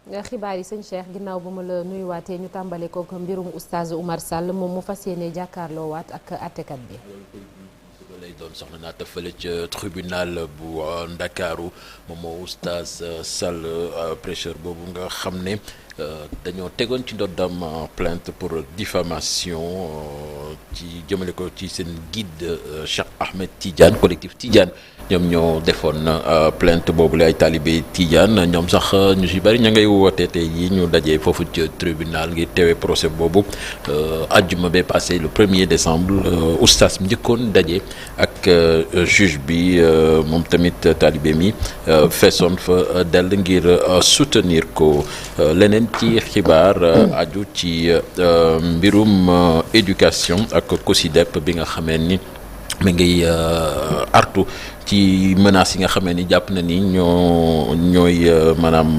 xibaar yi sëñ Cheikh ginnaaw ba ma la nuyuwaatee ñu tàmbale ko mbirum oustaz Oumar Sall moom mu fas yéene jàkkaarloo waat ak àttekat bi. lay doon soxna naata fële ca tribunal bu Ndakaaru moom moo oustaz Sall prêcheur boobu nga xam ne dañoo tegoon ci ndoddam plainte pour diffamation ci jëmale ko ci seen guide Cheikh Ahmed Tidiane collectif Tidiane ñoom ñoo defoon plainte boobu la ay talibé Tidiane ñoom sax ñu si bari ña ngay woote tey yi ñu dajee foofu ci tribunal ngir teewee procès boobu àjjuma ba passé le 1er décembre oustaz njëkkoon daje ak juge bi moom tamit talibé mi feesoon fa dell ngir soutenir ko leneen ci xibaar aju ci mbirum éducation ak COSYDEP bi nga xamee ni mi ngi artu ci menaces yi nga xamee ni jàpp na ni ñooy maanaam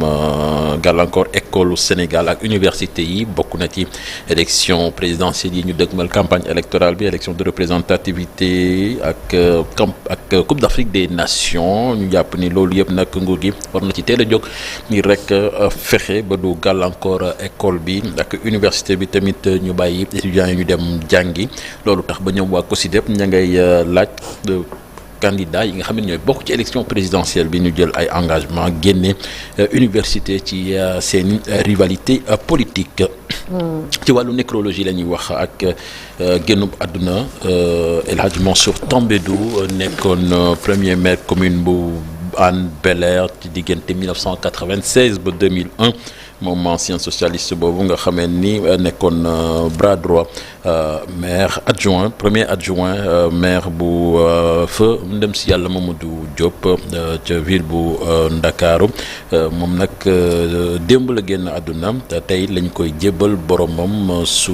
gàllankoor école Sénégal ak université yi bokk na ci élection présidentielle yi ñu dëgmal campagne électorale bi élection de représentativité ak Coupe d'Afrique des Nations ñu jàpp ni loolu yëpp nag nguur gi war na ci teel a jóg ngir rek fexe ba du gàllankoor école bi ak université bi tamit ñu bàyyi étudiants yi ñu dem jàngi loolu tax ba ñoom waa COSYDEP ña ngay laaj candidat yi nga xam ne ñooy bokk ci élection présidentielle bi ñu jël ay engagement génne université ci seen rivalité politique ci wàllu nécrologie la ñuy wax ak génnub àdduna El Hadj Mansour Tambédou nekkoon premier maire commune bu Hann Bel-Air ci diggante 1996 ba 2001 moom ancien socialiste boobu nga xamee ni nekkoon bras droit maire adjoint premier adjoint maire bu fa ndem si yàlla Mamadou Diop ca ville bu Ndakaaru moom nag démb la génn àdduna tey lañ koy jébbal boromam su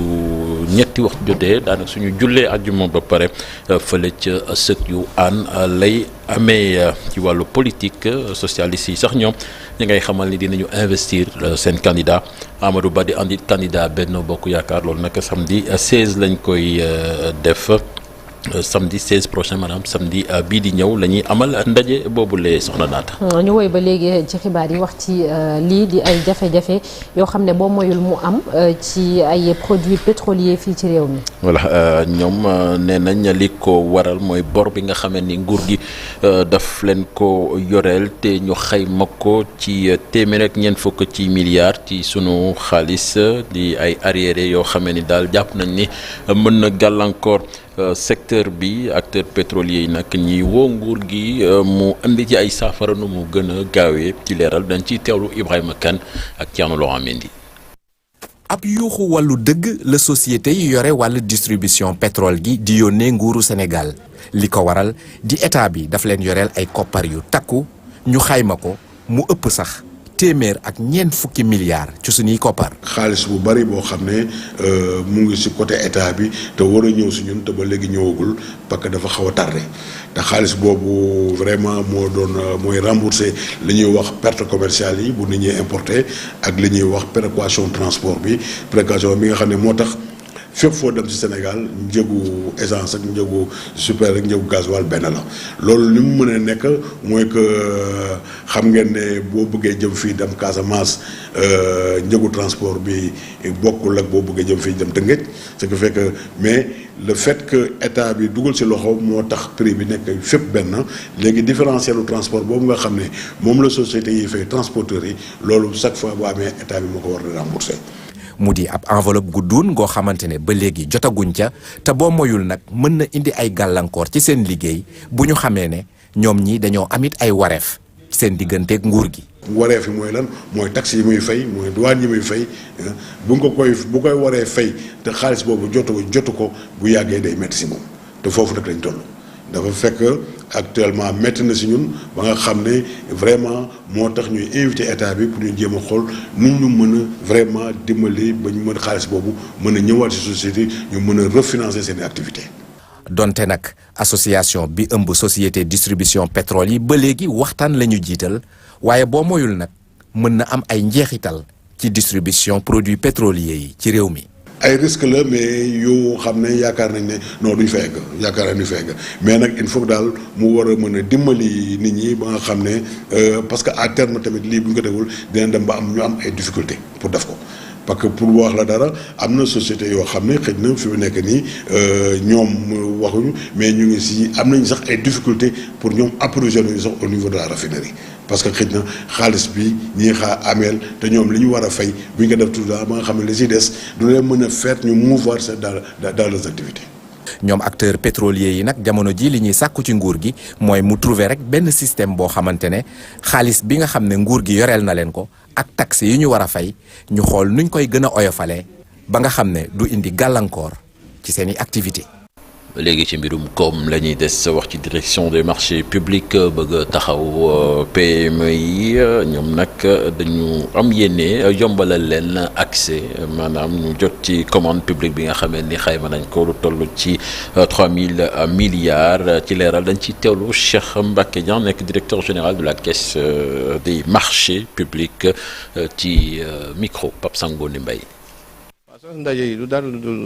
ñetti wax jotee daanaka suñu jullee àjjuma ba pare fële ca sëk yu Hann lay amee ci wàllu politique socialiste yi sax ñoom ñi ngay xamal ni dinañu investir seen candidat Amadou Ba di andi candidat Benno Bokk Yaakaar loolu nag samedi 16 lañ koy def samedi 16 prochain maanaam samedi bii di ñëw la ñuy amal ndaje boobu lee soxna naata. ñu woy ba léegi ci xibaar yi wax ci lii di ay jafe-jafe yoo xam ne boo moyul mu am ci ay produits pétroliers fii ci réew mi. voilà ñoom nee nañ li ko waral mooy bor bi nga xamee ni nguur gi daf leen ko yoreel te ñu xayma ko ci téeméer ak ñeent fukk ci milliards ci sunu xaalis di ay arriérés yoo xamee ni daal jàpp nañ ni mën na gàllankoor. Secteur bi acteur pétrolier yi nag ñi woo nguur gi mu indi ci ay saafara nu mu gën a gaawee ci leeral dañ ciy teewlu Ibrahima Kane ak Thierno Laurent Mendy. ab yuuxu wàllu dëgg la société yi yore wàllu distribution pétrole gi di yónnee nguuru Sénégal li ko waral di état bi daf leen yoreel ay koppar yu takku ñu xayma ko mu ëpp sax téeméer ak ñeent fukki milliards ci suñuy koppar. xaalis bu bari boo xam ne mu ngi ci côté état bi te war a ñëw si ñun te ba léegi ñëwagul parce que dafa xaw a tardé te xaalis boobu vraiment mooy rembourser li ñuy wax perte commerciale yi bu nit ñuy importé ak li ñuy wax péréquation transport bi péréquation bi nga xam ne moo tax. fépp foo dem ci Sénégal njëgu essence ak njëgu super ak njëgu gasoil benn la loolu li mu mën a nekk mooy que xam ngeen ne boo bëggee jëm fii dem Casamance njëgu transport bi bokkul ak boo bëggee jëm fii dem Tëngéej ce qui fait que mais le fait que état bi dugal ci loxo moo tax prix bi nekk fépp benn léegi différentiel u transport boobu nga xam ne moom la société yi fay transporteurs yi loolu chaque fois bu amee état bi moo ko war a rembourser. mu di ab enveloppe gu duun goo xamante ne ba léegi jotaguñ ca te boo moyul nag mën na indi ay gàllankoor ci seen liggéey bu ñu xamee ne ñoom ñi dañoo amit ay wareef seen digganteeg nguur gi. wareef yi mooy lan mooy taxes yi muy fay mooy douane yi muy fay bu koy waree fay te xaalis boobu jotu ko bu yàggee day métti si moom te foofu nag lañ toll. dafa fekk actuellement métti na si ñun ba nga xam ne vraiment moo tax ñuy invité état bi pour ñu jéem a xool nu ñu mën a vraiment dimbali ba ñu mën xaalis boobu mën a ñëwaat si société ñu mën a refinancer seen activité donte nag association bi ëmb société distribution pétrole yi ba léegi waxtaan la ñu jiital waaye boo moyul nag mën na am ay njeexital ci distribution produits pétroliers yi ci réew mi. ay risque la mais yoo xam ne yaakaar nañ ne non duñ fa egg yaakaar nañ duñ fa egg mais nag il faut daal mu war a mën a dimbali nit ñi ba nga xam ne parce que à terme tamit lii bu ñu ko deful dina dem ba am ñu am ay difficultés pour def ko. parce que pour wax la dara am na société yoo xam ne xëy na fi mu nekk nii ñoom waxuñu mais ñu ngi si am nañu sax ay difficultés pour ñoom approvisionner sax au niveau de la raffinerie parce que xëy na xaalis bi ñii ameel te ñoom li ñu war a fay bu ñu ko def tout ba nga xam ne li si des du leen mën a faire ñu mouvoir ça dans leurs activités. ñoom acteurs pétroliers yi nag jamono ji li ñuy sàkku ci nguur gi mooy mu trouver rek benn système boo xamante ne xaalis bi nga xam ne nguur gi yoreel na leen ko ak taxes yi ñu war a fay ñu xool nuñ koy gën a oyofalee ba nga xam ne du indi gàllankoor ci seeni activité léegi ci mbirum koom la ñuy des wax ci direction des marchés publics bëgg taxaw PME yi ñoom nag dañu am yéene yombalal leen accès maanaam ñu jot ci commande publique bi nga xamee ni xayma nañ ko lu toll ci 3000 milliards ci leeral dañ ci teewlu Cheikh Mbacké Dieng nekk directeur général de la caisse des marchés publics ci micro Pape Sangone Mbaye. ndaje yi lu daal lu dul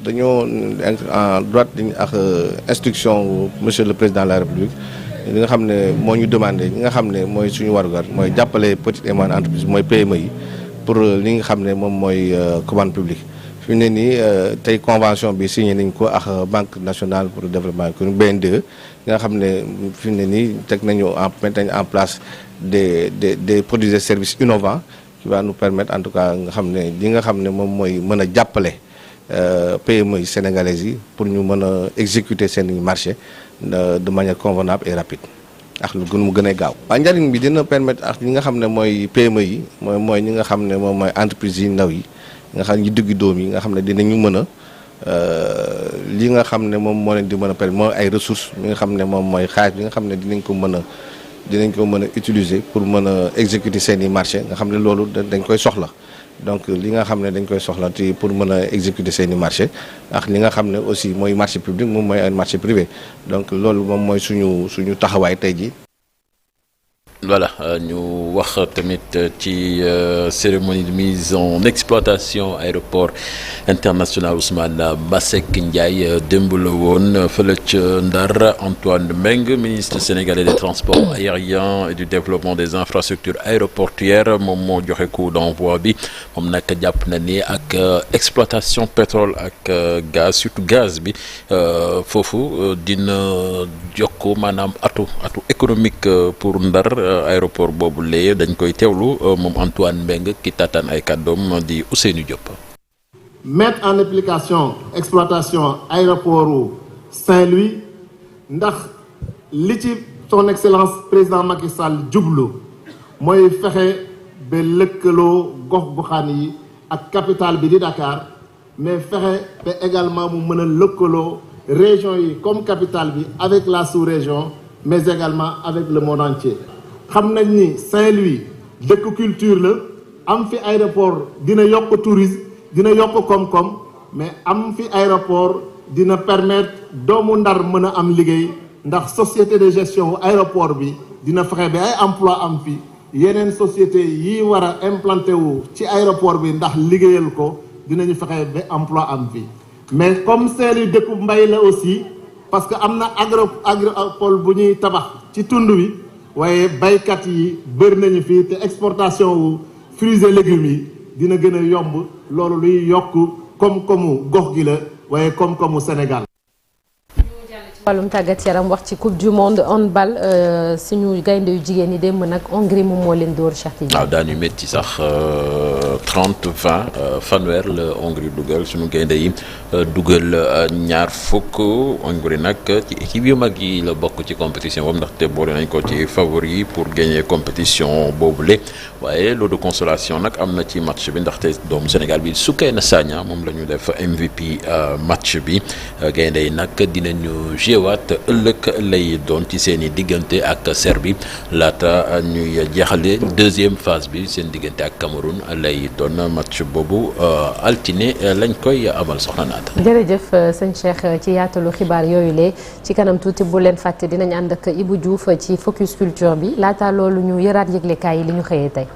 dañoo en droite dañu ak instruction monsieur le président de la république li nga xam ne moo ñu demandé ñi nga xam ne mooy suñu warugar mooy jàppale petite et moyenne entreprise mooy PME yi pour li nga xam ne moom mooy commande publique fi mu ne nii tey convention bi signé nañ ko ak banque nationale pour le développement économique BNDE nga xam ne fi mu ne nii teg nañu en place des produits et services innovants qui va nous permettre en tout cas nga xam ne li nga xam ne moom mooy mën a jàppale PME yi sénégalaises yi pour ñu mën a exécuter seen marché de manière convenable et rapide ak lu mu gën a gaaw. waaw njëriñ bi dina permettre ak ñi nga xam ne mooy PME yi mooy ñi nga xam ne moom mooy entreprise yi ndaw yi nga xam ne ñu diggu doom yi nga xam ne dinañu mën a li nga xam ne moom moo leen di mën a permettre mooy ay ressources mi nga xam ne moom mooy xaalis bi nga xam ne dinañ ko mën a utiliser pour mën a exécuter seeni marché nga xam ne loolu dañ koy soxla donc li nga xam ne dañ koy soxla ci pour mën a exécuter seeni marché ak li nga xam ne aussi mooy marché public moom mooy ay marché privé donc loolu moom mooy suñu taxawaay tey ji. Voilà ñu wax tamit ci cérémonie de mise en exploitation aéroport international Ousmane Masseck Ndiaye démb la woon fële ca Ndar Antoine Mbengue ministre sénégalais des transports aériens et du développement des infrastructures aéroportuaires moom moo joxe coup d'envoi bi moom nag jàpp na ni ak exploitation pétrole ak gaz surtout gaz bi foofu dina jokk maanaam atu économique pour Ndar aéroport boobu lee dañ koy teewlu moom Antoine Mbengue ki tataan ay kàddoom di Ousseynou Diop. mettre en application exploitation aéroport Saint-Louis ndax li ci son excellence président Macky Sall jublu mooy fexe ba lëkkaloo gox goxaan yi ak capitale bi di Dakar mais fexe ba également mu mën a lëkkaloo région yi comme capitale bi avec la sous-région mais également avec le monde entier. xam nañ ni Saint-Louis dëkk culture la am fi aéroport dina yokk tourisme dina yokk koom-koom mais am fi aéroport dina permettre doomu Ndar mën a am liggéey ndax société de gestion aéroport bi dina fexe ba ay emploi am fi yeneen société yi war a implanté wu ci aéroport bi ndax liggéeyal ko dinañu fexe ba emploi am fi mais comme Saint-Louis dëkku mbay la aussi parce que am na agropole bu ñuy tabax ci tund wi waaye baykat yi bëri nañu fii te exportation wu fruits et légumes yi dina gën a yomb loolu luy yokk koom-koomu gox gi la waaye koom-koomu Sénégal. wàllum tàggat yaram wax ci coupe du monde handball suñu gaynde yu jigéen ñi démb nag Hongrie moom moo leen dóor Cheikh Tidiane. waaw daañu métti sax 30-20 fanweer la Hongrie dugal suñu gaynde yi dugal ñaar fukk Hongrie nag ci équipe yu mag yi la bokk ci compétition boobu ndaxte boole nañ ko ci favori pour gagner compétition boobule waaye lot de consolation nag am na ci match bi ndaxte doomu Sénégal bi Soukeyna Sagna moom la ñu def MVP match bi gaynde yi nag dinañu waat ëllëg lay doon ci seen i diggante ak Serbie laata ñuy jeexale deuxième phase bi seen diggante ak Cameroun lay doon match boobu altine lañ koy amal soxna naata. jërëjëf sëñ Cheikh ci yaatalu xibaar yooyu lee ci kanam tuuti bu leen fàtte dinañ ànd ak Ibou Diouf ci focus culture bi laata loolu ñu yëraat yëglekaay yi li ñu xëyee tey.